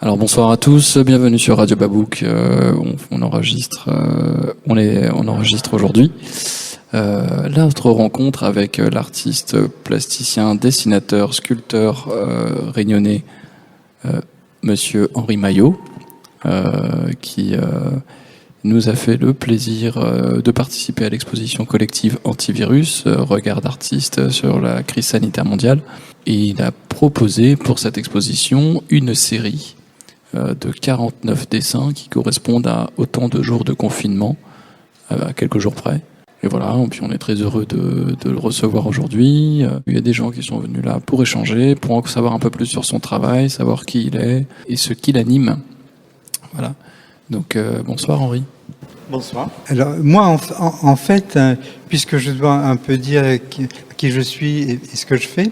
Alors bonsoir à tous, bienvenue sur Radio Babouk. On enregistre aujourd'hui notre rencontre avec l'artiste plasticien, dessinateur, sculpteur réunionnais, Monsieur Henri Maillot, qui nous a fait le plaisir de participer à l'exposition collective Antivirus, regard d'artiste sur la crise sanitaire mondiale. Et il a proposé pour cette exposition une série de 49 dessins qui correspondent à autant de jours de confinement, à quelques jours près. Et voilà, et puis on est très heureux de le recevoir aujourd'hui. Il y a des gens qui sont venus là pour échanger, pour en savoir un peu plus sur son travail, savoir qui il est et ce qui l'anime. Voilà. Donc bonsoir Henri. Bonsoir. Alors moi en fait, puisque je dois un peu dire qui je suis et ce que je fais,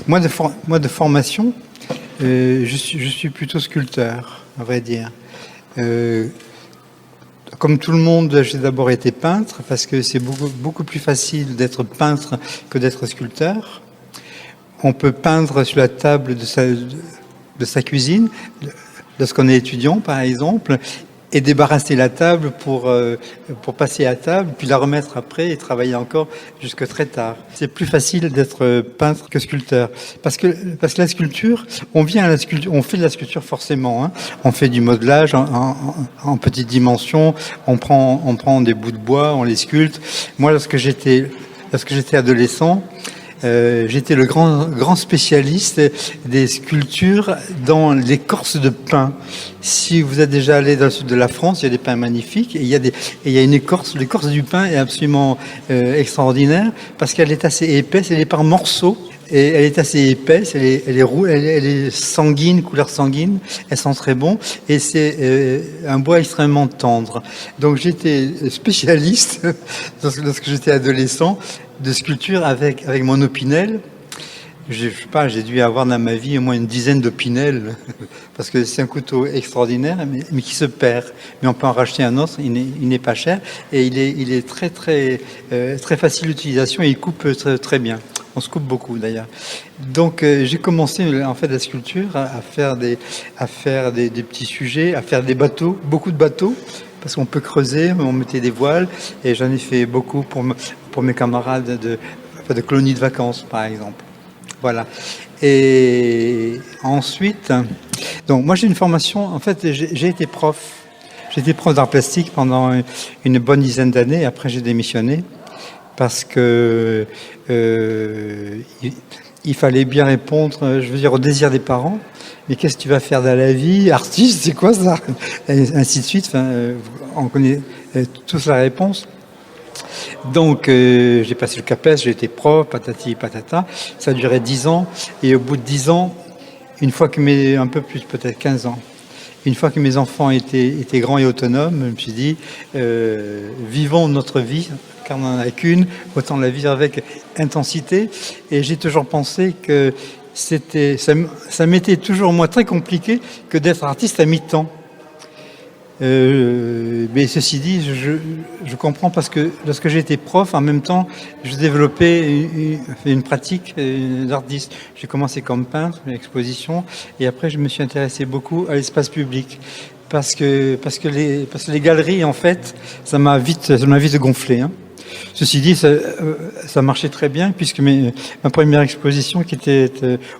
moi de formation, je suis plutôt sculpteur, à vrai dire. Comme tout le monde, j'ai d'abord été peintre parce que c'est beaucoup plus facile d'être peintre que d'être sculpteur. On peut peindre sur la table de sa cuisine lorsqu'on est étudiant, par exemple, et débarrasser la table pour passer à table, puis la remettre après et travailler encore jusque très tard. C'est plus facile d'être peintre que sculpteur, parce que la sculpture, on fait de la sculpture forcément. Hein. On fait du modelage en petite dimension, on prend des bouts de bois, on les sculpte. Moi, lorsque j'étais adolescent, j'étais le grand spécialiste des sculptures dans l'écorce de pin. Si vous êtes déjà allé dans le sud de la France, il y a des pins magnifiques et il y a une écorce. L'écorce du pin est absolument extraordinaire parce qu'elle est assez épaisse, elle est par morceaux. Et elle est assez épaisse, elle est sanguine, couleur sanguine, elle sent très bon, et c'est un bois extrêmement tendre. Donc j'étais spécialiste, lorsque j'étais adolescent, de sculpture avec mon opinel. Je sais pas, j'ai dû avoir dans ma vie au moins une dizaine d'opinels, parce que c'est un couteau extraordinaire, mais qui se perd. Mais on peut en racheter un autre, il n'est pas cher, et il est très facile d'utilisation, et il coupe très, très bien. On se coupe beaucoup d'ailleurs. Donc j'ai commencé en fait la sculpture à faire des petits sujets, à faire des bateaux, beaucoup de bateaux, parce qu'on peut creuser, on mettait des voiles, et j'en ai fait beaucoup pour mes camarades de colonies de vacances par exemple. Voilà. Et ensuite, donc moi j'ai une formation, en fait j'ai été prof. J'étais prof d'art plastique pendant une bonne dizaine d'années, après j'ai démissionné. Parce que il fallait bien répondre, je veux dire, au désir des parents. Mais qu'est-ce que tu vas faire dans la vie? Artiste, c'est quoi ça? Et ainsi de suite. Enfin, on connaît tous la réponse. Donc, j'ai passé le CAPES, j'ai été prof, patati patata. Ça a duré 10 ans. Et au bout de 10 ans, un peu plus, peut-être 15 ans, une fois que mes enfants étaient grands et autonomes, je me suis dit, vivons notre vie, car on n'en a qu'une, autant la vivre avec intensité. Et j'ai toujours pensé que ça m'était toujours moins très compliqué que d'être artiste à mi-temps. Mais ceci dit, je comprends parce que lorsque j'étais prof, en même temps, je développais une pratique d'artiste. J'ai commencé comme peintre, une exposition, et après je me suis intéressé beaucoup à l'espace public. Parce que les galeries, en fait, ça m'a vite gonflé. Hein. Ceci dit, ça marchait très bien puisque ma première exposition qui était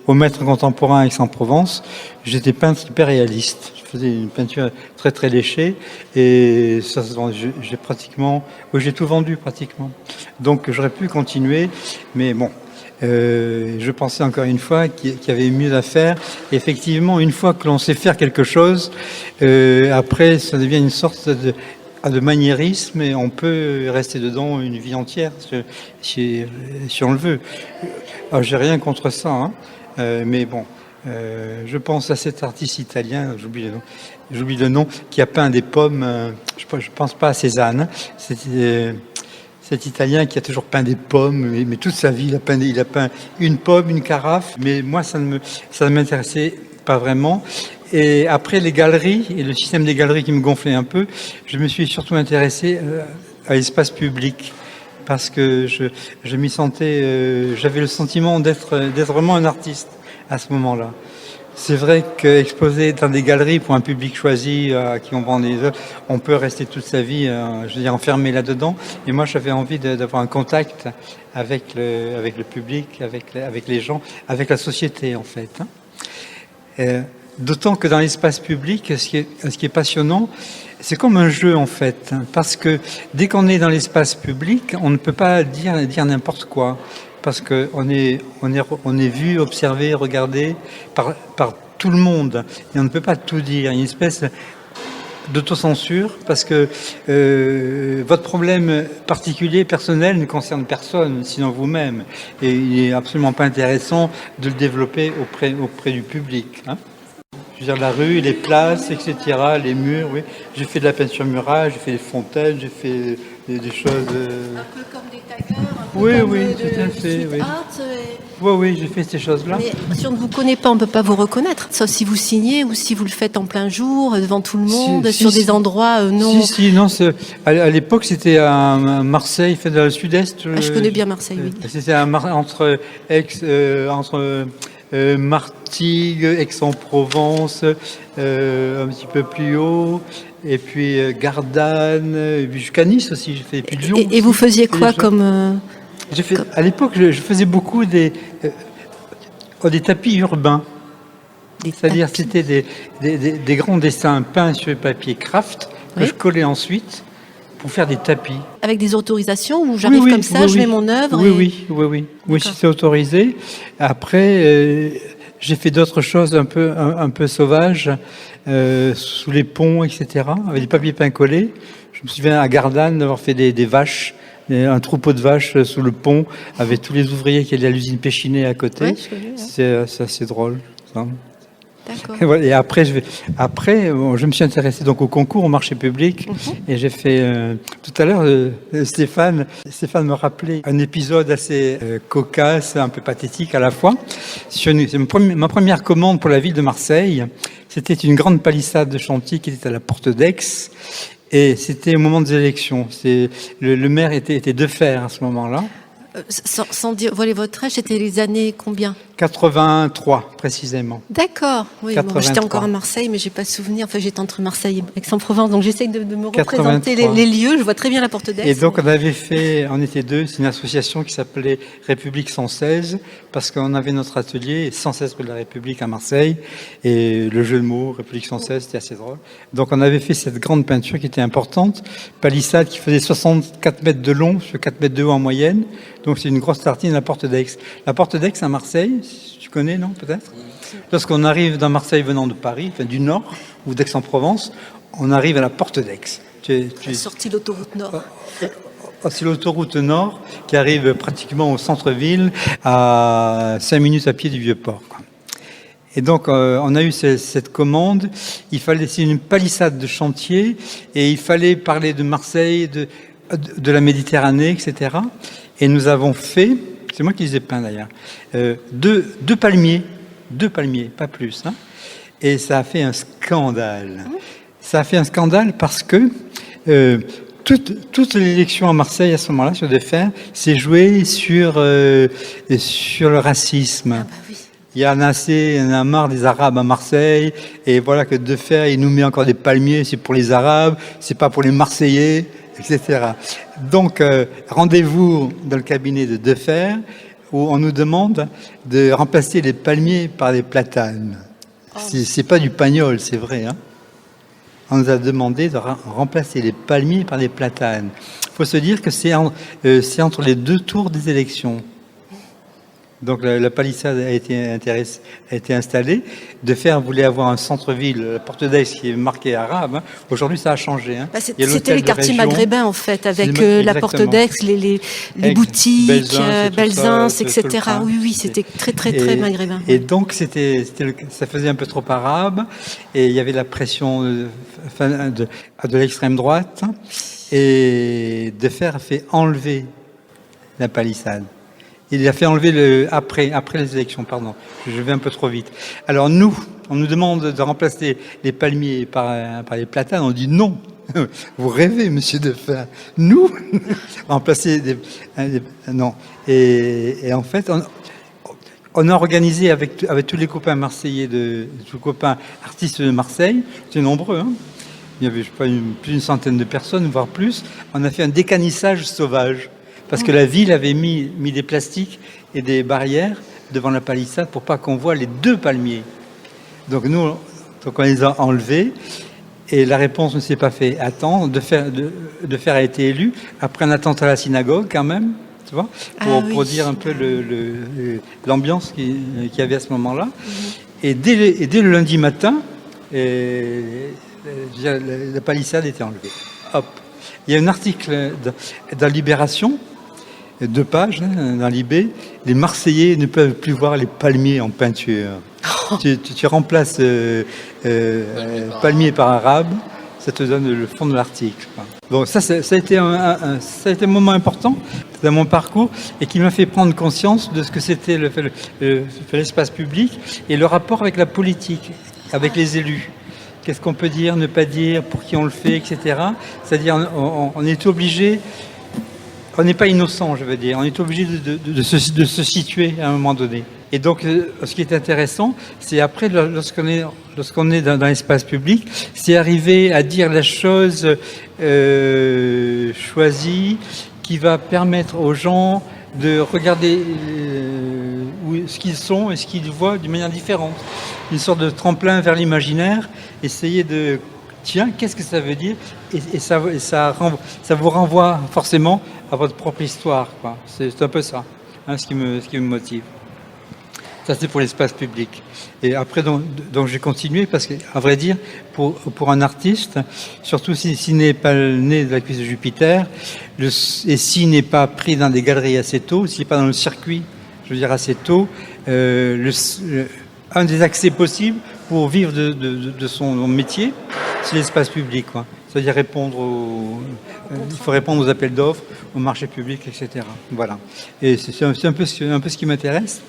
au Maître contemporain à Aix-en-Provence, j'étais peintre hyper réaliste. Je faisais une peinture très très léchée et ça, j'ai tout vendu pratiquement. Donc j'aurais pu continuer, mais bon. Je pensais encore une fois qu'il y avait mieux à faire. Et effectivement, une fois que l'on sait faire quelque chose, après ça devient une sorte de maniérisme et on peut rester dedans une vie entière si on le veut. Alors, j'ai rien contre ça, hein, mais bon, je pense à cet artiste italien, j'oublie le nom, qui a peint des pommes. Je pense pas à Cézanne. Cet Italien qui a toujours peint des pommes, mais toute sa vie, il a peint une pomme, une carafe. Mais moi, ça ne m'intéressait pas vraiment. Et après les galeries, et le système des galeries qui me gonflait un peu, je me suis surtout intéressé à l'espace public. Parce que je m'y sentais, j'avais le sentiment d'être vraiment un artiste à ce moment-là. C'est vrai qu'exposer dans des galeries pour un public choisi à qui on vend des œuvres, on peut rester toute sa vie, je veux dire, enfermé là-dedans. Et moi, j'avais envie d'avoir un contact avec le public, avec les gens, avec la société, en fait. D'autant que dans l'espace public, ce qui est passionnant, c'est comme un jeu, en fait. Parce que dès qu'on est dans l'espace public, on ne peut pas dire n'importe quoi. Parce qu'on est vu, observé, regardé par tout le monde. Et on ne peut pas tout dire. Il y a une espèce d'autocensure parce que votre problème particulier, personnel, ne concerne personne, sinon vous-même. Et il n'est absolument pas intéressant de le développer auprès du public. Hein. Je veux dire, la rue, les places, etc., les murs, oui. J'ai fait de la peinture murale, j'ai fait des fontaines, j'ai fait des choses... Un peu comme des taggers, un peu oui, comme oui, de tout à fait, street oui. art. Oui, j'ai fait ces choses-là. Mais si on ne vous connaît pas, on ne peut pas vous reconnaître, sauf si vous signez ou si vous le faites en plein jour, devant tout le monde, sur des endroits non... Non, à l'époque, c'était à Marseille, fait dans le sud-est. Je connais bien Marseille, oui. C'était entre Martigues, Aix-en-Provence, un petit peu plus haut, et puis Gardanne, et puis jusqu'à Nice aussi, j'ai fait, et puis Lyon. Et vous faisiez quoi comme... À l'époque, je faisais beaucoup des tapis urbains. C'est-à-dire, c'était des grands dessins peints sur le papier craft que je collais ensuite pour faire des tapis. Avec des autorisations où j'arrive comme ça, je mets mon œuvre Oui, c'est autorisé. Après, j'ai fait d'autres choses un peu sauvages, sous les ponts, etc., avec des papiers peints collés. Je me souviens à Gardanne d'avoir fait des vaches, un troupeau de vaches sous le pont, avec tous les ouvriers qui allaient à l'usine Péchinet à côté. Ouais, je connais, ouais. C'est assez drôle, ça. D'accord. Et, voilà, et après, je me suis intéressé donc au concours, au marché public, et j'ai fait tout à l'heure, Stéphane me rappelait un épisode assez cocasse, un peu pathétique à la fois. C'est ma première commande pour la ville de Marseille. C'était une grande palissade de chantier qui était à la porte d'Aix. Et c'était au moment des élections. Le maire était Defferre à ce moment-là. Sans dire, voilà votre âge, c'était les années combien? 83 précisément. D'accord. Oui, bon, j'étais encore à Marseille, mais j'ai pas souvenir. Enfin, j'étais entre Marseille et Aix-en-Provence, donc j'essaye de me représenter les lieux. Je vois très bien la porte d'Aix. Et donc on était deux. C'est une association qui s'appelait République 116 parce qu'on avait notre atelier 116 rue de la République à Marseille et le jeu de mots République 116 c'était assez drôle. Donc on avait fait cette grande peinture qui était importante, palissade qui faisait 64 mètres de long sur 4 mètres de haut en moyenne. Donc c'est une grosse tartine, la porte d'Aix. La porte d'Aix à Marseille, tu connais, non, peut-être? Lorsqu'on arrive dans Marseille venant de Paris, enfin du Nord, ou d'Aix-en-Provence, on arrive à la porte d'Aix. Sorti l'autoroute Nord. C'est l'autoroute Nord qui arrive pratiquement au centre-ville, à 5 minutes à pied du Vieux-Port. Et donc, on a eu cette commande. C'est une palissade de chantier, et il fallait parler de Marseille, de la Méditerranée, etc. Et nous avons fait, c'est moi qui les ai peints d'ailleurs, deux palmiers, pas plus. Hein. Et ça a fait un scandale. Ça a fait un scandale parce que toute l'élection à Marseille à ce moment-là, sur Defferre, s'est jouée sur le racisme. Ah bah oui. Il y en a marre des Arabes à Marseille, et voilà que Defferre, il nous met encore des palmiers, c'est pour les Arabes, c'est pas pour les Marseillais, etc. Donc, rendez-vous dans le cabinet de Defferre, où on nous demande de remplacer les palmiers par des platanes. C'est pas du pagnol, c'est vrai. Hein. On nous a demandé de remplacer les palmiers par des platanes. Il faut se dire que c'est entre les deux tours des élections. Donc la palissade a été installée. Defferre voulait avoir un centre-ville, la porte d'Aix qui est marquée arabe. Hein. Aujourd'hui, ça a changé. Hein. Bah, c'était les quartiers maghrébins, en fait, avec la porte d'Aix, les boutiques, Belzins, etc. Oui, c'était très maghrébin. Et donc, ça faisait un peu trop arabe. Et il y avait la pression de l'extrême droite. Et Defferre a fait enlever la palissade. Il a fait enlever après les élections, pardon. Je vais un peu trop vite. Alors on nous demande de remplacer les palmiers par les platanes. On dit non. Vous rêvez, monsieur Defferre. Nous remplacer non. Et en fait, on a organisé avec tous les copains marseillais, tous les copains artistes de Marseille, c'est nombreux, hein. Il y avait, je sais pas, plus d'une centaine de personnes, voire plus. On a fait un décanissage sauvage. Parce que la ville avait mis des plastiques et des barrières devant la palissade pour pas qu'on voit les 2 palmiers. Donc nous, on les a enlevés. Et la réponse ne s'est pas fait attendre. De faire a été élu après un attentat à la synagogue, quand même, tu vois, pour dire un peu l'ambiance qu'il y avait à ce moment-là. Et dès le lundi matin, la palissade était enlevée. Hop. Il y a un article dans Libération, 2 pages, hein, dans Libé. Les Marseillais ne peuvent plus voir les palmiers en peinture. Tu remplaces palmier par arabe, ça te donne le fond de l'article. Bon, ça a été un moment important dans mon parcours et qui m'a fait prendre conscience de ce que c'était l'espace public et le rapport avec la politique, avec les élus. Qu'est-ce qu'on peut dire, ne pas dire, pour qui on le fait, etc. C'est-à-dire, on est obligé, on n'est pas innocent, je veux dire, on est obligé de se situer à un moment donné. Et donc, ce qui est intéressant, c'est après, lorsqu'on est dans l'espace public, c'est arriver à dire la chose choisie qui va permettre aux gens de regarder ce qu'ils sont et ce qu'ils voient d'une manière différente. Une sorte de tremplin vers l'imaginaire, essayer de... Tiens, qu'est-ce que ça veut dire ? Et ça vous renvoie forcément à votre propre histoire, quoi. C'est un peu ça, hein, ce qui me motive. Ça, c'est pour l'espace public. Et après, donc j'ai continué parce qu'à vrai dire, pour un artiste, surtout s'il n'est pas né de la cuisse de Jupiter, et s'il n'est pas pris dans des galeries assez tôt, s'il n'est pas dans le circuit, je veux dire assez tôt, un des accès possibles pour vivre de son métier, c'est l'espace public, quoi. C'est-à-dire il faut répondre aux appels d'offres, au marché public, etc. Voilà. Et c'est un peu ce qui m'intéresse.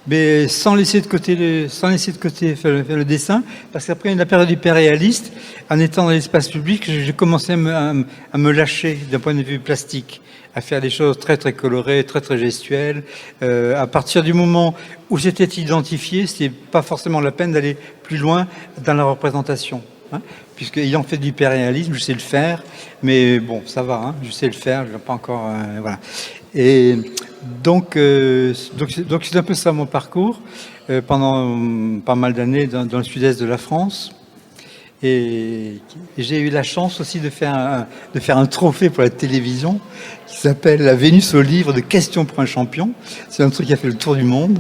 Mais sans laisser de côté faire le dessin, parce qu'après la période hyperréaliste, en étant dans l'espace public, j'ai commencé à me lâcher d'un point de vue plastique, à faire des choses très très colorées, très très gestuelles. À partir du moment où j'étais identifié, c'était pas forcément la peine d'aller plus loin dans la représentation, hein, puisque ayant fait de l'hyperréalisme, je sais le faire, mais bon, ça va, hein, je sais le faire, je ne vais pas encore, voilà. Et donc c'est un peu ça mon parcours pendant pas mal d'années dans le sud-est de la France. Et j'ai eu la chance aussi de faire un trophée pour la télévision qui s'appelle la Vénus au livre de questions pour un champion. C'est un truc qui a fait le tour du monde.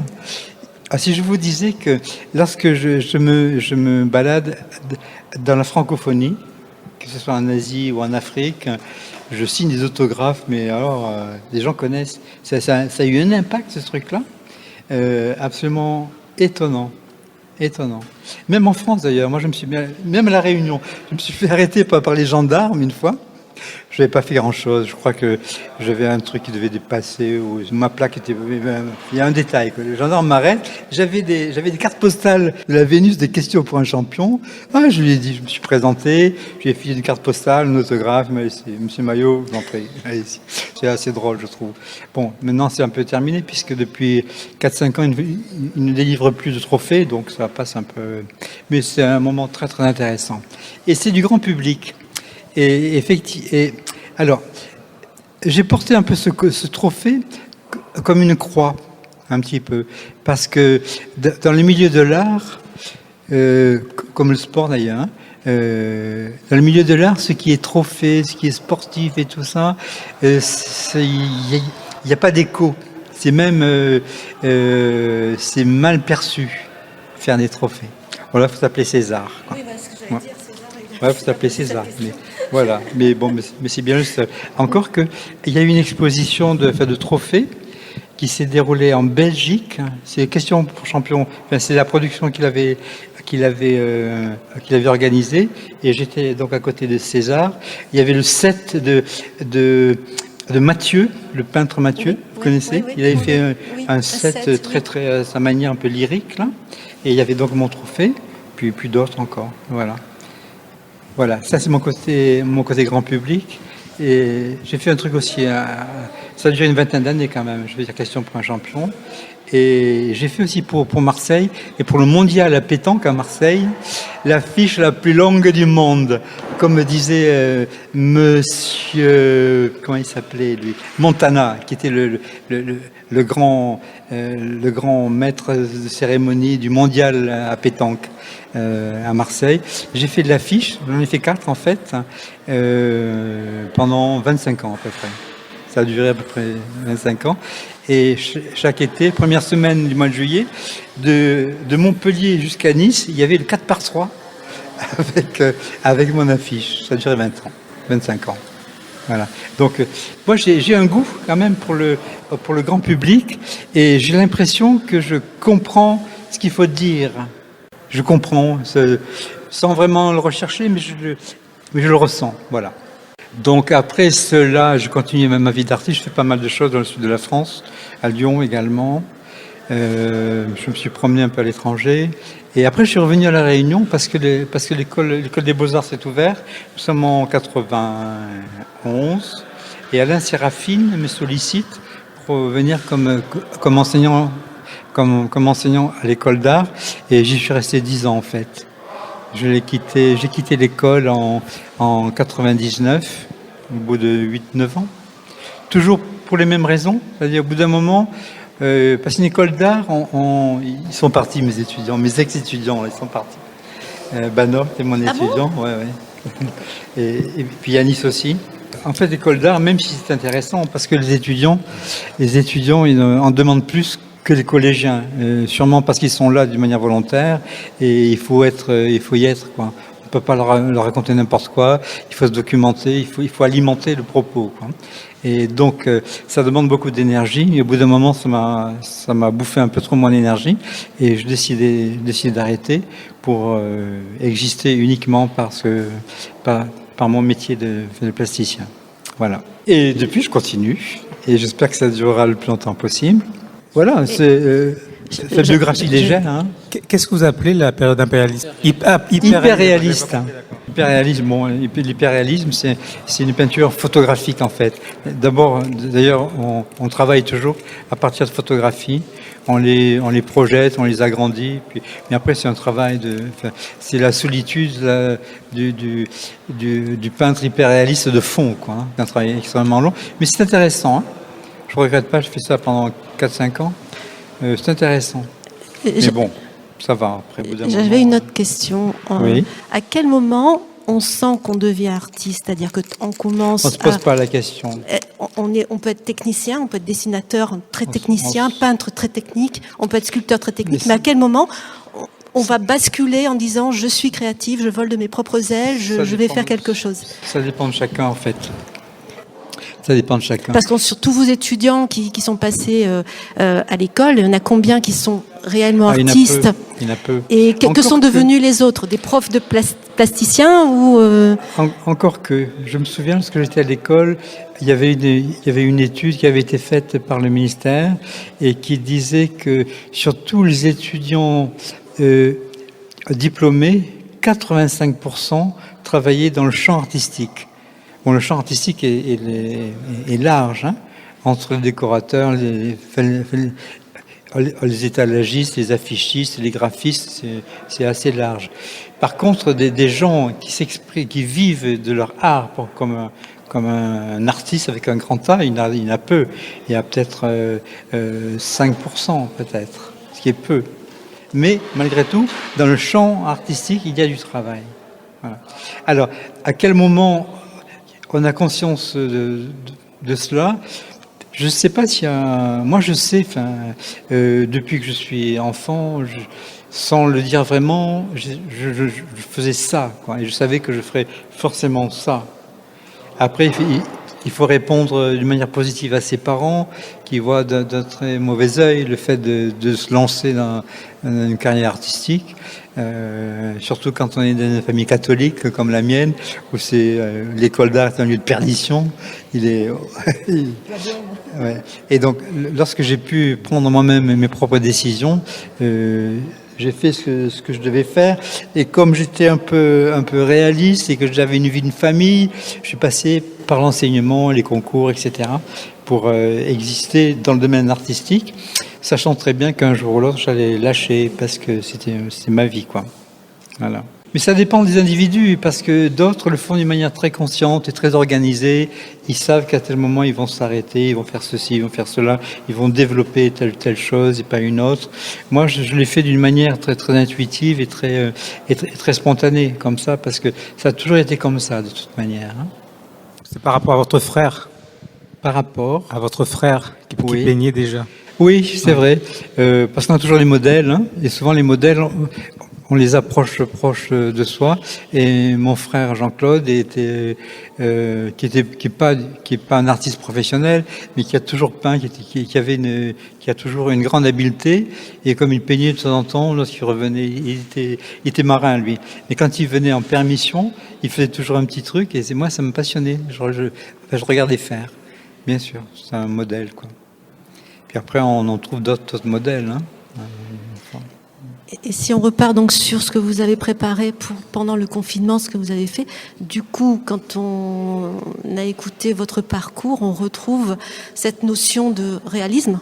Ah, si je vous disais que lorsque je me balade dans la francophonie, que ce soit en Asie ou en Afrique, je signe des autographes, mais alors les gens connaissent. Ça a eu un impact, ce truc-là, absolument étonnant. Même en France d'ailleurs, moi même à La Réunion, je me suis fait arrêter par les gendarmes une fois. Je n'avais pas fait grand-chose. Je crois que j'avais un truc qui devait dépasser ou ma plaque était... Il y a un détail. Le gendarme m'arrête. J'avais des cartes postales de la Vénus des questions pour un champion. Ah, je lui ai dit, je me suis présenté. Je lui ai filé une carte postale, un autographe. Il m'a dit, Monsieur Maillot, je vous en prie. Allez-y. C'est assez drôle, je trouve. Bon, maintenant c'est un peu terminé puisque depuis 4-5 ans, il ne délivre plus de trophées. Donc ça passe un peu... Mais c'est un moment très très intéressant. Et c'est du grand public. Et effectivement, alors, j'ai porté un peu ce trophée comme une croix, un petit peu, parce que dans le milieu de l'art, comme le sport d'ailleurs, hein, dans le milieu de l'art, ce qui est trophée, ce qui est sportif et tout ça, il n'y a pas d'écho. C'est même c'est mal perçu faire des trophées. Voilà, il faut s'appeler César, quoi. Oui, voilà ce que j'allais dire, César. Ouais, il faut s'appeler César. Voilà, mais bon, mais c'est bien juste. Encore que il y a eu une exposition de trophées qui s'est déroulée en Belgique. C'est Question pour champion. Enfin, c'est la production qu'il avait organisée. Et j'étais donc à côté de César. Il y avait le set de Mathieu, le peintre Mathieu. Vous connaissez ? Il avait fait un set très très à sa manière un peu lyrique là. Et il y avait donc mon trophée, puis d'autres encore. Voilà, ça c'est mon côté grand public. Et j'ai fait un truc aussi, ça a duré une vingtaine d'années quand même, je veux dire Question pour un champion. Et j'ai fait aussi pour Marseille et pour le mondial à pétanque à Marseille, l'affiche la plus longue du monde, comme disait monsieur, comment il s'appelait lui, Montana, qui était le grand maître de cérémonie du mondial à pétanque à Marseille. J'ai fait de l'affiche, j'en ai fait 4 en fait, pendant 25 ans à peu près. Ça a duré à peu près 25 ans. Et chaque été, première semaine du mois de juillet, de Montpellier jusqu'à Nice, il y avait le 4x3 avec mon affiche. Ça a duré 25 ans. Voilà. Donc, moi, j'ai un goût quand même pour le grand public et j'ai l'impression que je comprends ce qu'il faut dire. Je comprends, sans vraiment le rechercher, mais je le ressens. Voilà. Donc après cela, je continue ma vie d'artiste. Je fais pas mal de choses dans le sud de la France, à Lyon également. Je me suis promené un peu à l'étranger. Et après, je suis revenu à La Réunion parce que l'école des Beaux-Arts s'est ouverte. Nous sommes en 91. Et Alain Séraphine me sollicite pour venir comme enseignant à l'école d'art. Et j'y suis resté 10 ans en fait. J'ai quitté l'école en 99, au bout de 8-9 ans. Toujours pour les mêmes raisons. C'est-à-dire, au bout d'un moment, parce qu'une école d'art, ils sont partis, mes ex-étudiants, ils sont partis. Banor était mon étudiant, bon ouais. Et puis Yanis aussi. En fait, l'école d'art, même si c'est intéressant, parce que les étudiants, ils en demandent plus que les collégiens, sûrement parce qu'ils sont là d'une manière volontaire et il faut y être quoi. On peut pas leur raconter n'importe quoi. Il faut se documenter, il faut alimenter le propos, quoi. Et donc ça demande beaucoup d'énergie. Et au bout d'un moment, ça m'a bouffé un peu trop mon énergie et je décidé d'arrêter pour exister uniquement par mon métier de plasticien. Voilà. Et depuis, je continue et j'espère que ça durera le plus longtemps possible. Voilà, c'est biographie légère. Hein. Qu'est-ce que vous appelez la période impérialiste? Hyperréaliste. L'hyperréalisme, c'est une peinture photographique en fait. D'ailleurs, on travaille toujours à partir de photographies. On les projette, on les agrandit. Mais après, c'est un travail c'est la solitude du peintre hyperréaliste de fond, quoi. Hein. C'est un travail extrêmement long, mais c'est intéressant. Hein. Je ne regrette pas, je fais ça pendant 4-5 ans. C'est intéressant. Mais bon, ça va. J'avais une autre question. Oui. À quel moment on sent qu'on devient artiste? C'est-à-dire qu'on commence. On ne se pose pas la question. On peut être technicien, on peut être dessinateur très technicien, peintre très technique, on peut être sculpteur très technique. Mais à quel moment on va basculer en disant je suis créatif, je vole de mes propres ailes, je vais faire quelque chose? Ça dépend de chacun en fait. Ça dépend de chacun. Parce que sur tous vos étudiants qui sont passés à l'école, il y en a combien qui sont réellement artistes? Il y en a peu. Et que sont devenus les autres? Des profs de plasticiens ou Encore que. Je me souviens, lorsque j'étais à l'école, il y avait une étude qui avait été faite par le ministère et qui disait que sur tous les étudiants diplômés, 85% travaillaient dans le champ artistique. Bon, le champ artistique est large, hein, entre les décorateurs, les étalagistes, les affichistes, les graphistes, c'est assez large. Par contre, des gens qui vivent de leur art comme un artiste avec un grand A, il y en a peu. Il y a peut-être 5%, peut-être, ce qui est peu. Mais malgré tout, dans le champ artistique, il y a du travail. Voilà. Alors, à quel moment on a conscience de cela? Je ne sais pas s'il y a... Moi, je sais, depuis que je suis enfant, sans le dire vraiment, je faisais ça, quoi, et je savais que je ferais forcément ça. Après, il faut répondre d'une manière positive à ses parents qui voient d'un très mauvais œil le fait de se lancer dans une carrière artistique. Surtout quand on est dans une famille catholique comme la mienne, où c'est l'école d'art est un lieu de perdition. Ouais. Et donc, lorsque j'ai pu prendre moi-même mes propres décisions, j'ai fait ce que je devais faire. Et comme j'étais un peu réaliste et que j'avais une vie de famille, je suis passé par l'enseignement, les concours, etc. pour exister dans le domaine artistique, sachant très bien qu'un jour ou l'autre, j'allais lâcher parce que c'était ma vie, quoi. Voilà. Mais ça dépend des individus, parce que d'autres le font d'une manière très consciente et très organisée. Ils savent qu'à tel moment, ils vont s'arrêter, ils vont faire ceci, ils vont faire cela, ils vont développer telle chose et pas une autre. Moi, je l'ai fait d'une manière très, très intuitive et très spontanée, comme ça, parce que ça a toujours été comme ça, de toute manière. Hein. C'est par rapport à votre frère, Par rapport à votre frère qui Oui. peignait déjà. Oui, c'est vrai, parce qu'on a toujours les modèles, hein, et souvent les modèles, on les approche proches de soi. Et mon frère Jean-Claude qui est pas un artiste professionnel, mais qui a toujours peint, qui a toujours une grande habileté. Et comme il peignait de temps en temps, lorsqu'il revenait, il était marin lui. Mais quand il venait en permission, il faisait toujours un petit truc, et moi ça me passionnait. Je regardais faire, bien sûr, c'est un modèle, quoi. Puis après, on en trouve d'autres modèles. Hein. Et si on repart donc sur ce que vous avez préparé pendant le confinement, ce que vous avez fait, du coup, quand on a écouté votre parcours, on retrouve cette notion de réalisme,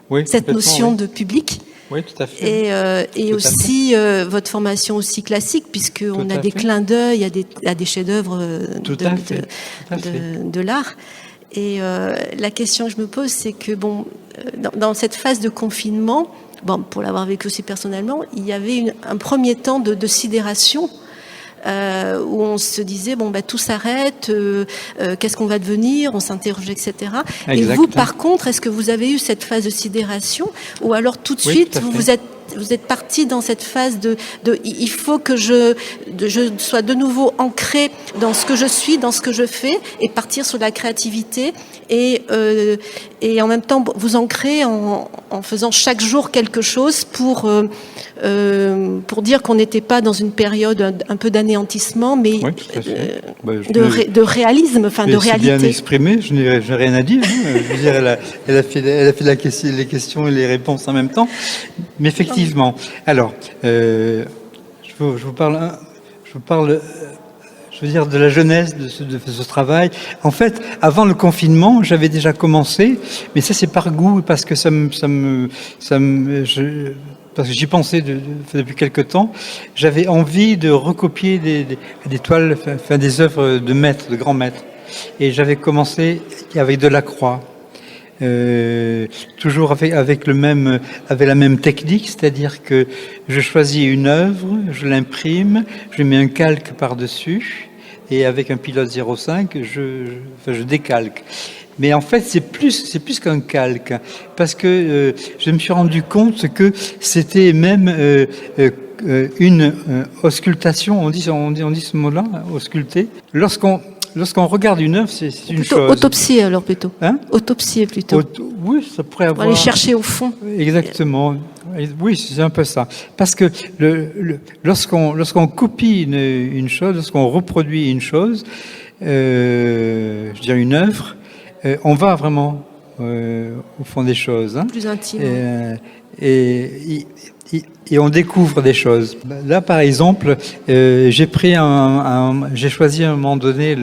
Oui, cette notion oui. de public. Oui, tout à fait. Et Tout à aussi votre formation aussi classique, puisqu'on a des clins d'œil à des chefs-d'œuvre de l'art. Et la question que je me pose, c'est que dans cette phase de confinement, pour l'avoir vécu aussi personnellement, il y avait un premier temps de sidération où on se disait tout s'arrête, qu'est-ce qu'on va devenir, on s'interrogeait, etc. Exact. Et vous, par contre, est-ce que vous avez eu cette phase de sidération, ou alors tout de suite vous êtes parti dans cette phase de il faut que je sois de nouveau ancré dans ce que je suis, dans ce que je fais, et partir sur la créativité et en même temps vous ancrer en faisant chaque jour quelque chose pour dire qu'on n'était pas dans une période un peu d'anéantissement, mais oui, tout à fait. de réalisme, enfin de réalité. C'est bien exprimé, je n'ai rien à dire. Hein. Je veux dire, elle a fait les questions et les réponses en même temps. Mais effectivement, alors, je vous parle, je veux dire, de la jeunesse de ce travail. En fait, avant le confinement, j'avais déjà commencé, mais ça c'est par goût, parce que parce que j'y pensais depuis quelque temps. J'avais envie de recopier des toiles, des œuvres de maîtres, de grands maîtres. Et j'avais commencé avec Delacroix. Toujours avec la même technique, c'est-à-dire que je choisis une œuvre, je l'imprime, je mets un calque par-dessus, et avec un pilote 0,5, je décalque. Mais en fait, c'est plus qu'un calque, parce que je me suis rendu compte que c'était même une auscultation. On dit ce mot-là, ausculter. Lorsqu'on regarde une œuvre, c'est une plutôt chose. Autopsie alors plutôt. Hein? Autopsie plutôt. Oui, ça pourrait avoir. On va aller chercher au fond. Exactement. Oui, c'est un peu ça. Parce que lorsqu'on copie une chose, lorsqu'on reproduit une chose, je dirais une œuvre, on va vraiment au fond des choses. Hein. Plus intime. Et on découvre des choses. Là, par exemple, j'ai choisi à un moment donné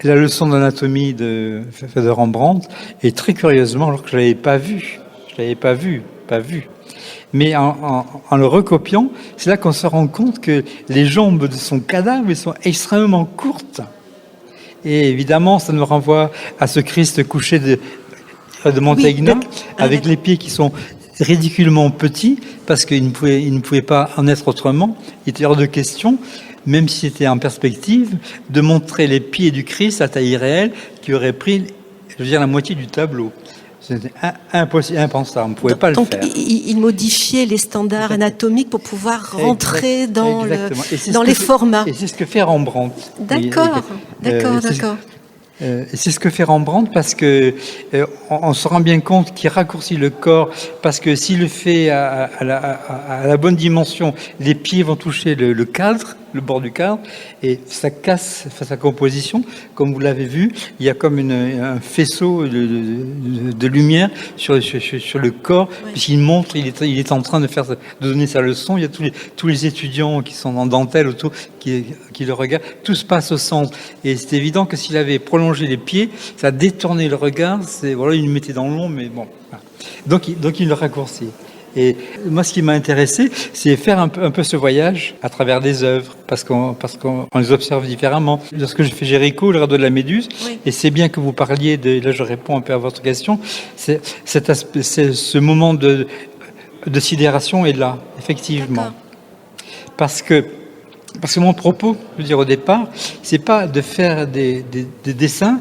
la leçon d'anatomie de Rembrandt, et très curieusement, alors que je l'avais pas vu. Mais en le recopiant, c'est là qu'on se rend compte que les jambes de son cadavre sont extrêmement courtes. Et évidemment, ça nous renvoie à ce Christ couché de Mantegna, avec les pieds qui sont ridiculement petits, parce qu'il ne pouvait pas en être autrement. Il était hors de question, même si c'était en perspective, de montrer les pieds du Christ à taille réelle, qui aurait pris, je veux dire, la moitié du tableau. C'était impossible, impensable, on ne pouvait pas le faire. Donc, il modifiait les standards anatomiques pour pouvoir rentrer dans les formats. Et c'est ce que fait Rembrandt. D'accord. Et c'est ce que fait Rembrandt, parce que on se rend bien compte qu'il raccourcit le corps, parce que s'il le fait à la bonne dimension, les pieds vont toucher le cadre, le bord du cadre, et ça casse sa composition. Comme vous l'avez vu, il y a comme un faisceau de lumière sur le corps, puisqu'il montre, il est en train de donner sa leçon. Il y a tous les étudiants qui sont en dentelle autour, qui le regardent. Tout se passe au centre. Et c'est évident que s'il avait prolongé les pieds, ça a détourné le regard. Il le mettait dans l'ombre, mais bon. Donc il le raccourcit. Et moi, ce qui m'a intéressé, c'est faire un peu ce voyage à travers des œuvres, parce qu'on les observe différemment. Lorsque je fais Jéricho, le radeau de la Méduse, oui. Et c'est bien que vous parliez là je réponds un peu à votre question, c'est ce moment de sidération est là, effectivement. D'accord. Parce que mon propos, je veux dire au départ, c'est pas de faire des dessins,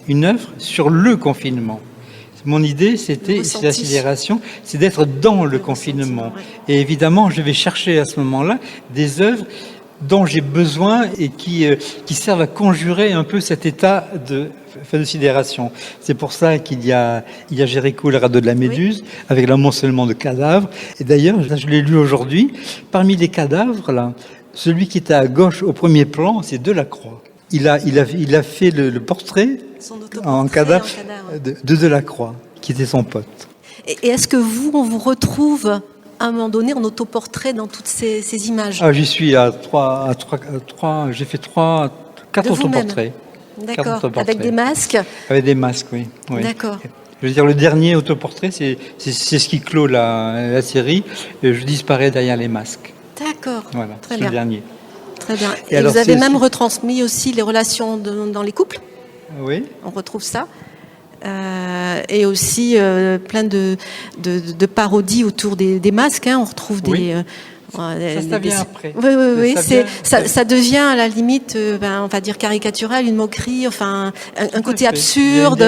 une œuvre sur le confinement. Mon idée, c'est la sidération, c'est d'être dans le confinement. Et évidemment, je vais chercher à ce moment-là des œuvres dont j'ai besoin et qui servent à conjurer un peu cet état de sidération. C'est pour ça qu'il y a Jéricho, le radeau de la Méduse, oui. Avec l'amoncellement de cadavres. Et d'ailleurs, je l'ai lu aujourd'hui, parmi les cadavres, là, celui qui était à gauche au premier plan, c'est Delacroix. Il a fait le portrait en cadavre de Delacroix, qui était son pote. Et est-ce que on vous retrouve à un moment donné en autoportrait dans toutes ces images? Ah, j'y suis à trois. J'ai fait 4 autoportraits. D'accord. Avec des masques? Avec des masques, oui. D'accord. Je veux dire, le dernier autoportrait, c'est ce qui clôt la série. Je disparais derrière les masques. D'accord. Voilà, très c'est bien. Le dernier. Très bien. Et alors, vous avez même retransmis aussi les relations dans les couples. Oui. On retrouve ça. Et aussi plein de parodies autour des masques. Hein. On retrouve oui. Ça vient après. Oui. Ça devient à la limite, on va dire caricatural, une moquerie, enfin un côté absurde.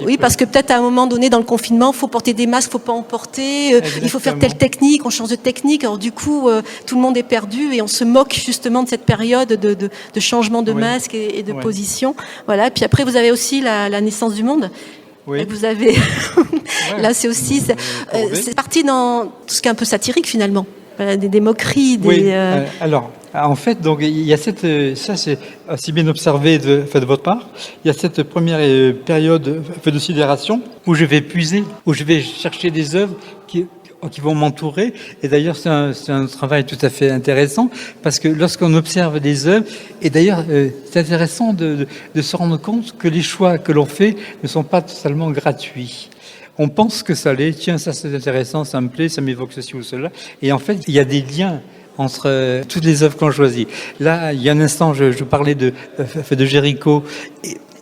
Oui, parce que peut-être à un moment donné dans le confinement, faut porter des masques, faut pas en porter. Il faut faire telle technique, on change de technique. Alors du coup, tout le monde est perdu et on se moque justement de cette période de changement de masque et de position. Voilà. Puis après, vous avez aussi la naissance du monde. Oui. Vous avez là, c'est aussi c'est parti dans tout ce qui est un peu satirique finalement. Des moqueries, Oui. Alors, en fait, donc il y a ça c'est assez bien observé de votre part. Il y a cette première période de sidération où je vais puiser, où je vais chercher des œuvres qui vont m'entourer. Et d'ailleurs, c'est un travail tout à fait intéressant parce que lorsqu'on observe des œuvres, et d'ailleurs, c'est intéressant de se rendre compte que les choix que l'on fait ne sont pas totalement gratuits. On pense que ça l'est, tiens, ça c'est intéressant, ça me plaît, ça m'évoque ceci ou cela. Et en fait, il y a des liens entre toutes les œuvres qu'on choisit. Là, il y a un instant, je parlais de Jéricho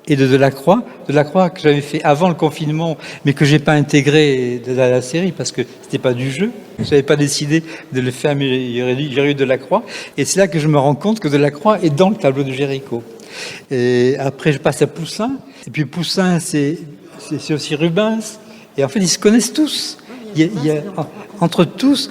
et de Delacroix. Delacroix que j'avais fait avant le confinement, mais que j'ai pas intégré dans la série parce que c'était pas du jeu. Je n'avais pas décidé de le faire, mais j'ai eu Delacroix. Et c'est là que je me rends compte que Delacroix est dans le tableau de Jéricho. Et après, je passe à Poussin. Et puis Poussin, c'est aussi Rubens. Et en fait, ils se connaissent tous. Il y a entre tous.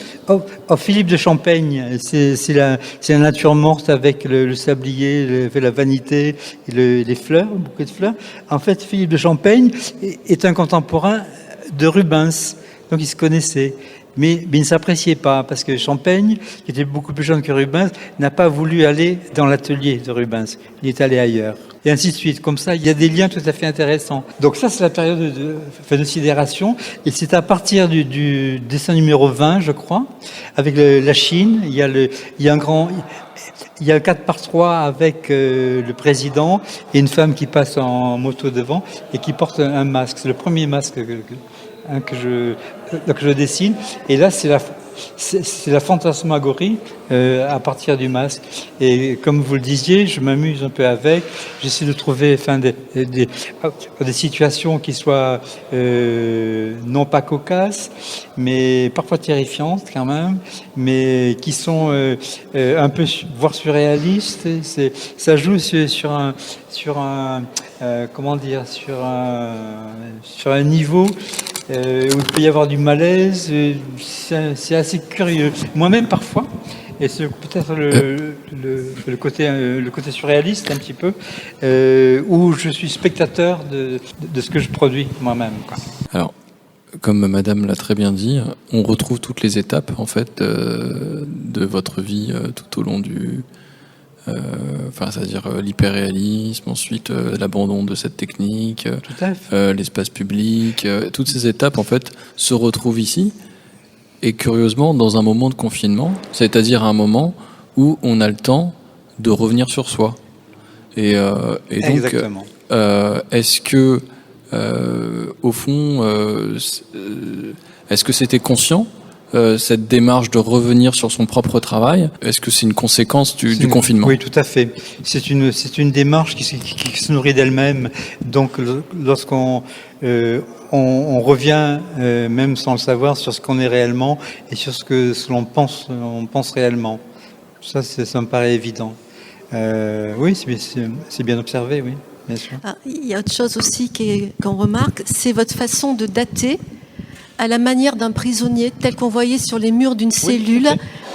Philippe de Champaigne, c'est la nature morte avec le sablier, la vanité, et les fleurs, un bouquet de fleurs. En fait, Philippe de Champaigne est un contemporain de Rubens. Donc, ils se connaissaient. Mais ils ne s'appréciaient pas, parce que Champaigne, qui était beaucoup plus jeune que Rubens, n'a pas voulu aller dans l'atelier de Rubens. Il est allé ailleurs. Et ainsi de suite. Comme ça, il y a des liens tout à fait intéressants. Donc ça, c'est la période de sidération. Et c'est à partir du dessin numéro 20, je crois, avec la Chine. Il y a le 4x3 avec le président et une femme qui passe en moto devant et qui porte un masque. C'est le premier masque que je dessine. Et là, c'est la fantasmagorie à partir du masque. Et comme vous le disiez, je m'amuse un peu avec. J'essaie de trouver des situations qui soient non pas cocasses, mais parfois terrifiantes quand même, mais qui sont un peu voire surréalistes. Ça joue sur un niveau où il peut y avoir du malaise. C'est assez curieux. Moi-même parfois, et c'est peut-être le côté surréaliste un petit peu, où je suis spectateur de ce que je produis moi-même, quoi. Alors, comme Madame l'a très bien dit, on retrouve toutes les étapes en fait de votre vie tout au long du. C'est-à-dire l'hyperréalisme, ensuite l'abandon de cette technique, l'espace public, toutes ces étapes en fait se retrouvent ici. Et curieusement, dans un moment de confinement, c'est-à-dire un moment où on a le temps de revenir sur soi. Et donc, exactement. Est-ce que Au fond, est-ce que c'était conscient, cette démarche de revenir sur son propre travail? Est-ce que c'est une conséquence du confinement? Oui, tout à fait. C'est une démarche qui se nourrit d'elle-même. Donc, lorsqu'on on revient, même sans le savoir, sur ce qu'on est réellement et sur ce que l'on pense réellement. Ça me paraît évident. Oui, c'est bien observé, oui, bien sûr. Ah, il y a autre chose aussi qu'on remarque, c'est votre façon de dater à la manière d'un prisonnier, tel qu'on voyait sur les murs d'une cellule,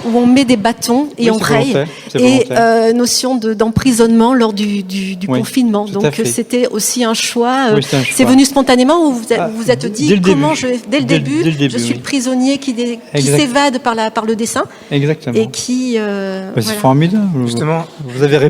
où on met des bâtons et on raye. Et notion d'emprisonnement lors du confinement. Donc c'était aussi un choix. C'est venu spontanément, ou vous êtes dit, dès le début, je suis le prisonnier qui s'évade par le dessin. Exactement. Et qui... C'est formidable. Justement, vous avez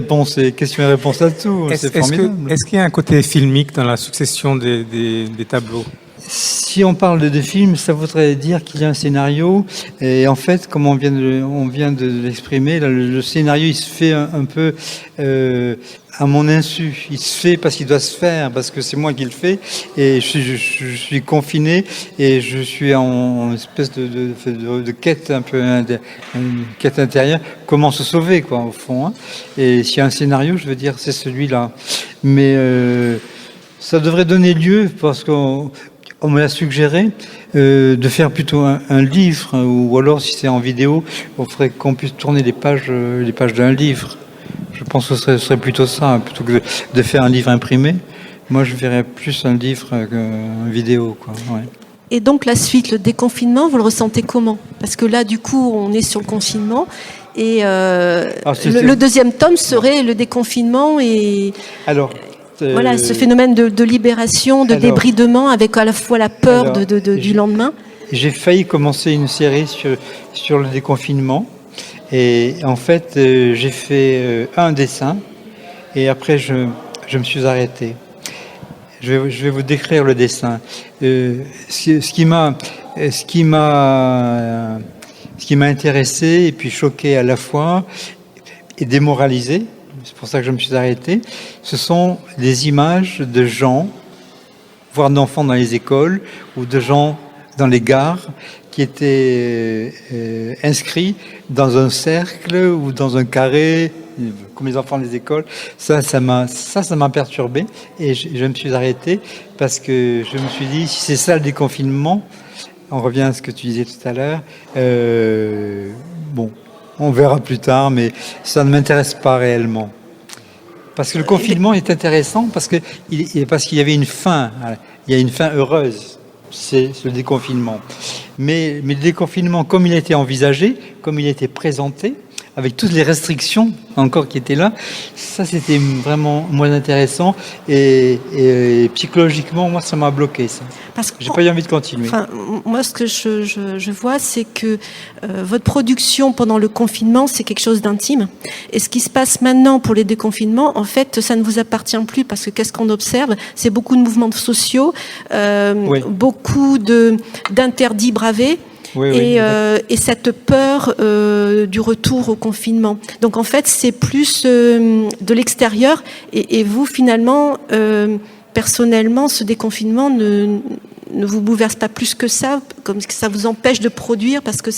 questions et réponses à tout. C'est formidable. Est-ce qu'il y a un côté filmique dans la succession des tableaux? Si on parle de film, ça voudrait dire qu'il y a un scénario. Et en fait, comme on vient de l'exprimer, le scénario, il se fait un peu à mon insu. Il se fait parce qu'il doit se faire, parce que c'est moi qui le fais. Et je suis confiné et je suis en espèce de quête un peu, une quête intérieure. Comment se sauver, quoi, au fond. Hein. Et s'il y a un scénario, je veux dire, c'est celui-là. Mais ça devrait donner lieu, parce qu'on me l'a suggéré, de faire plutôt un livre, ou alors si c'est en vidéo, on ferait qu'on puisse tourner les pages d'un livre. Je pense que ce serait plutôt ça, plutôt que de faire un livre imprimé. Moi, je verrais plus un livre qu'une vidéo, quoi. Ouais. Et donc la suite, le déconfinement, vous le ressentez comment? Parce que là, du coup, on est sur le confinement. Et le deuxième tome serait le déconfinement et... Alors... Voilà, ce phénomène de libération, de débridement, avec à la fois la peur du lendemain. J'ai failli commencer une série sur le déconfinement. Et en fait, j'ai fait un dessin. Et après, je me suis arrêté. Je vais vous décrire le dessin. Ce qui m'a intéressé et puis choqué à la fois et démoralisé, c'est pour ça que je me suis arrêté, ce sont des images de gens, voire d'enfants dans les écoles, ou de gens dans les gares, qui étaient inscrits dans un cercle ou dans un carré, comme les enfants des écoles. Ça m'a perturbé, et je me suis arrêté, parce que je me suis dit, si c'est ça le déconfinement, on revient à ce que tu disais tout à l'heure, bon, on verra plus tard, mais ça ne m'intéresse pas réellement. Parce que le confinement est intéressant, parce qu'il y avait une fin. Il y a une fin heureuse, c'est le déconfinement. Mais le déconfinement, comme il a été envisagé, comme il a été présenté, avec toutes les restrictions encore qui étaient là, ça c'était vraiment moins intéressant. Et psychologiquement, moi, ça m'a bloqué, ça. Parce que j'ai pas eu envie de continuer. Enfin, moi, ce que je vois, c'est que votre production pendant le confinement, c'est quelque chose d'intime. Et ce qui se passe maintenant pour les déconfinements, en fait, ça ne vous appartient plus, parce que qu'est-ce qu'on observe? C'est beaucoup de mouvements sociaux, beaucoup d'interdits bravés. Et cette peur du retour au confinement. Donc en fait, c'est plus de l'extérieur. Et vous, finalement, personnellement, ce déconfinement ne vous bouleverse pas plus que ça, comme ça vous empêche de produire, parce que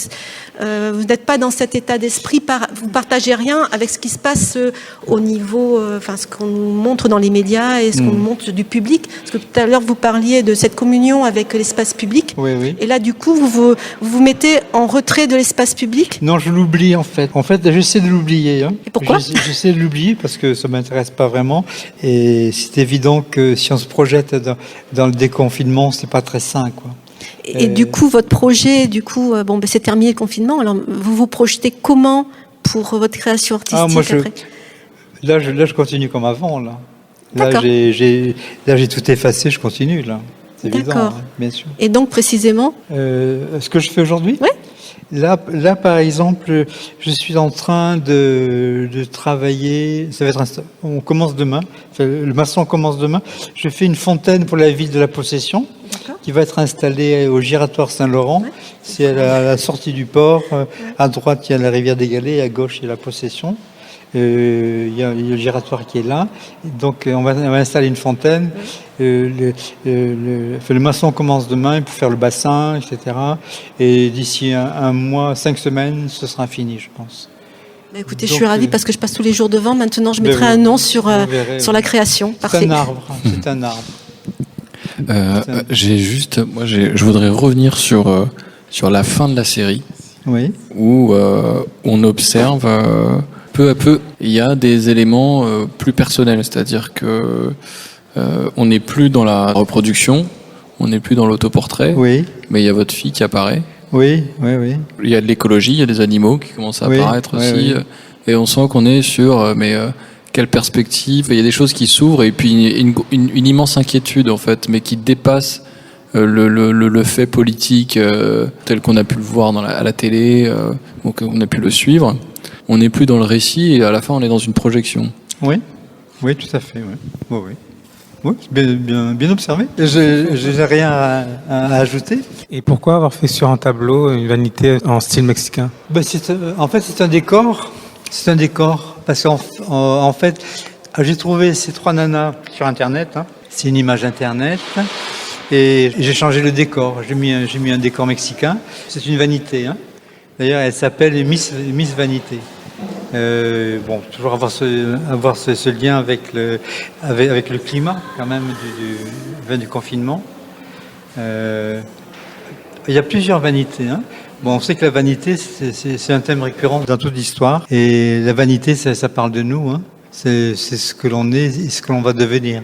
vous n'êtes pas dans cet état d'esprit, vous partagez rien avec ce qui se passe au niveau, ce qu'on nous montre dans les médias et ce qu'on nous montre du public. Parce que tout à l'heure vous parliez de cette communion avec l'espace public. Oui. Et là du coup vous mettez en retrait de l'espace public. Non, je l'oublie en fait. En fait, j'essaie de l'oublier. Hein. Et pourquoi? J'essaie de l'oublier parce que ça m'intéresse pas vraiment. Et c'est évident que si on se projette dans le déconfinement, c'est pas très sain, quoi. Et du coup, votre projet, c'est terminé le confinement. Alors, vous vous projetez comment pour votre création artistique après? Là, je continue comme avant, là. Là, j'ai tout effacé, je continue, là. C'est évident, hein, bien sûr. Et donc, précisément ce que je fais aujourd'hui? Oui. Là, par exemple, je suis en train de travailler. On commence demain. Le maçon commence demain. Je fais une fontaine pour la ville de la Possession, qui va être installée au giratoire Saint-Laurent. Ouais. C'est à la sortie du port. À droite, il y a la rivière des Galets, à gauche, il y a la Possession. Il y a le giratoire qui est là. Donc, on va installer une fontaine. Le maçon commence demain pour faire le bassin, etc. Et d'ici un mois, 5 semaines, ce sera fini, je pense. Bah, écoutez, je suis ravie parce que je passe tous les jours devant. Maintenant, je mettrai un nom sur la création. Parfait. C'est un arbre. C'est un arbre. Je voudrais revenir sur la fin de la série. Oui. Où on observe peu à peu, il y a des éléments plus personnels, c'est-à-dire que on n'est plus dans la reproduction, on n'est plus dans l'autoportrait, oui. Mais il y a votre fille qui apparaît. Oui. Il y a de l'écologie, il y a des animaux qui commencent à apparaître aussi, oui. Et on sent qu'on est sur quelle perspective. Il y a des choses qui s'ouvrent et puis une immense inquiétude en fait, mais qui dépasse le fait politique tel qu'on a pu le voir à la télé, donc on a pu le suivre. On n'est plus dans le récit et à la fin on est dans une projection. Oui, tout à fait. Oui, bien observé. Je n'ai rien à ajouter. Et pourquoi avoir fait sur un tableau une vanité en style mexicain ? En fait, c'est un décor. C'est un décor parce qu'en fait, j'ai trouvé ces 3 nanas sur Internet. Hein. C'est une image Internet. Et j'ai changé le décor. J'ai mis un décor mexicain. C'est une vanité. Hein. D'ailleurs, elle s'appelle Miss Vanité. Toujours avoir ce lien avec le climat quand même du confinement. Il y a plusieurs vanités. Hein. On sait que la vanité, c'est un thème récurrent dans toute l'histoire. Et la vanité, ça parle de nous. Hein. C'est ce que l'on est et ce que l'on va devenir.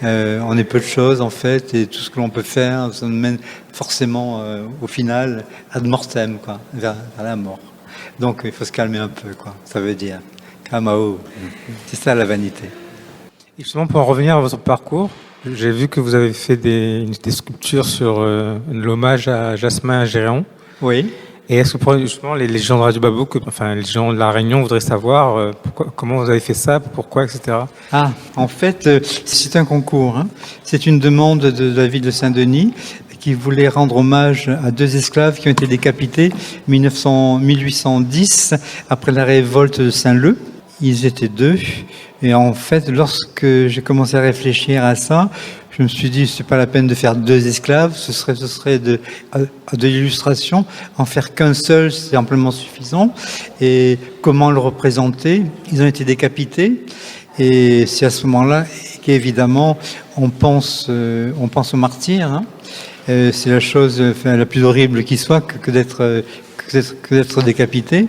On est peu de choses en fait, et tout ce que l'on peut faire, ça nous mène forcément au final ad mortem, quoi, vers la mort. Donc il faut se calmer un peu, quoi. Ça veut dire Kamao. C'est ça la vanité. Et justement, pour en revenir à votre parcours, j'ai vu que vous avez fait des sculptures sur l'hommage à Jasmin Géréon. Oui. Et est-ce que justement les gens de Radio Babou, les gens de La Réunion voudraient savoir comment vous avez fait ça, pourquoi, etc. Ah, en fait, c'est un concours. Hein. C'est une demande de la ville de Saint-Denis qui voulait rendre hommage à 2 esclaves qui ont été décapités 1810 après la révolte de Saint-Leu. Ils étaient 2. Et en fait, lorsque j'ai commencé à réfléchir à ça, je me suis dit, c'est pas la peine de faire 2 esclaves, ce serait de l'illustration. En faire qu'un seul, c'est amplement suffisant. Et comment le représenter ? Ils ont été décapités. Et c'est à ce moment-là qu'évidemment, on pense aux martyrs. Hein. C'est la chose la plus horrible qui soit que d'être décapité.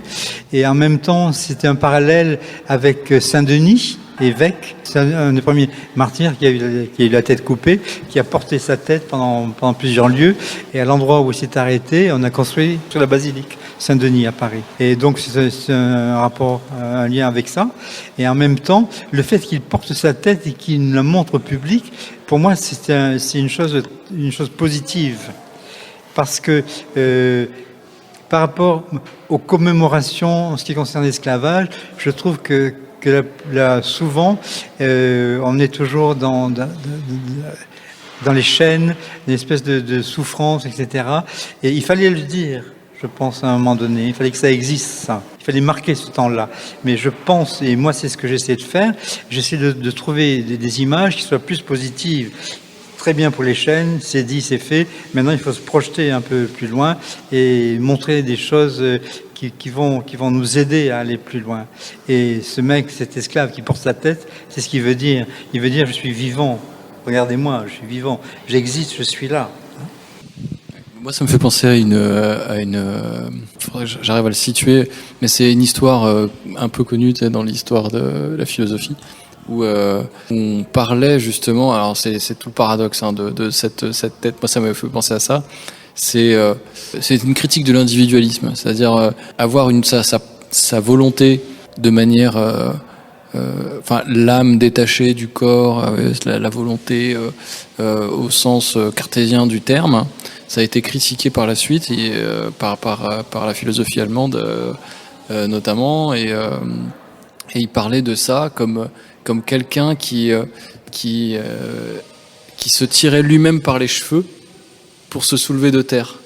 Et en même temps, c'était un parallèle avec Saint-Denis, évêque. C'est un des premiers martyrs qui a eu la tête coupée, qui a porté sa tête pendant plusieurs lieues. Et à l'endroit où il s'est arrêté, on a construit sur la basilique Saint-Denis à Paris. Et donc c'est un lien avec ça. Et en même temps, le fait qu'il porte sa tête et qu'il la montre au public, pour moi, c'est une chose positive. Parce que par rapport aux commémorations en ce qui concerne l'esclavage, je trouve que souvent, on est toujours dans les chaînes, une espèce de souffrance, etc. Et il fallait le dire, je pense, à un moment donné. Il fallait que ça existe, ça. Il fallait marquer ce temps-là. Mais je pense, et moi c'est ce que j'essaie de faire, j'essaie de trouver des images qui soient plus positives. Très bien pour les chaînes, c'est dit, c'est fait. Maintenant, il faut se projeter un peu plus loin et montrer des choses qui vont nous aider à aller plus loin. Et ce mec, cet esclave qui porte sa tête, c'est ce qu'il veut dire. Il veut dire, je suis vivant. Regardez-moi, je suis vivant. J'existe, je suis là. Moi, ça me fait penser à faudrait que j'arrive à le situer, mais c'est une histoire un peu connue dans l'histoire de la philosophie, où on parlait justement, alors c'est tout le paradoxe de cette tête, moi ça me fait penser à ça, c'est une critique de l'individualisme, c'est-à-dire avoir sa volonté de manière, l'âme détachée du corps, la volonté au sens cartésien du terme. Ça a été critiqué par la suite et par la philosophie allemande notamment, et il parlait de ça comme quelqu'un qui se tirait lui-même par les cheveux pour se soulever de terre.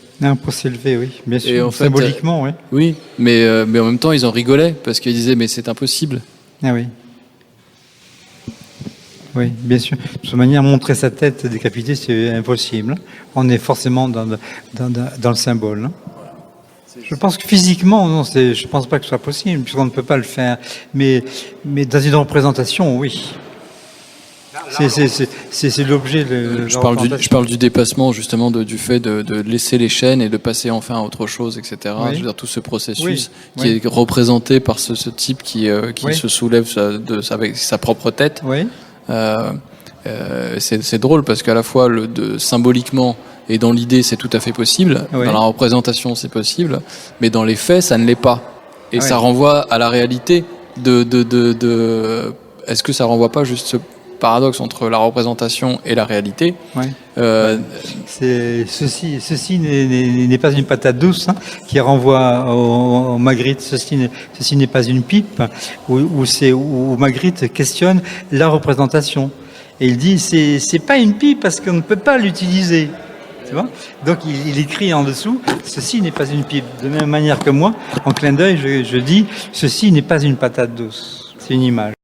Pour s'élever, oui, bien sûr. Et en fait, symboliquement, oui. Oui, mais en même temps, ils en rigolaient parce qu'ils disaient mais c'est impossible. Ah oui. Oui, bien sûr. De toute manière, montrer sa tête décapitée, c'est impossible. On est forcément dans le symbole. Je pense que physiquement, non, je pense pas que ce soit possible, puisqu'on ne peut pas le faire. Mais dans une représentation, oui. C'est l'objet de je parle du dépassement, justement, du fait de laisser les chaînes et de passer enfin à autre chose, etc. Oui. Je veux dire, tout ce processus Oui. qui est représenté par ce type qui se soulève avec sa propre tête. Oui. C'est drôle parce qu'à la fois symboliquement et dans l'idée c'est tout à fait possible, Oui. dans la représentation c'est possible, mais dans les faits ça ne l'est pas. Et Oui. ça renvoie à la réalité est-ce que ça renvoie pas juste ce paradoxe entre la représentation et la réalité? Oui. Ceci n'est pas une patate douce, hein, qui renvoie au Magritte. Ceci n'est pas une pipe, où Magritte questionne la représentation. Et il dit c'est pas une pipe parce qu'on ne peut pas l'utiliser. Tu vois? Donc il écrit en dessous, ceci n'est pas une pipe. De la même manière que moi, en clin d'œil, je dis, ceci n'est pas une patate douce. C'est une image.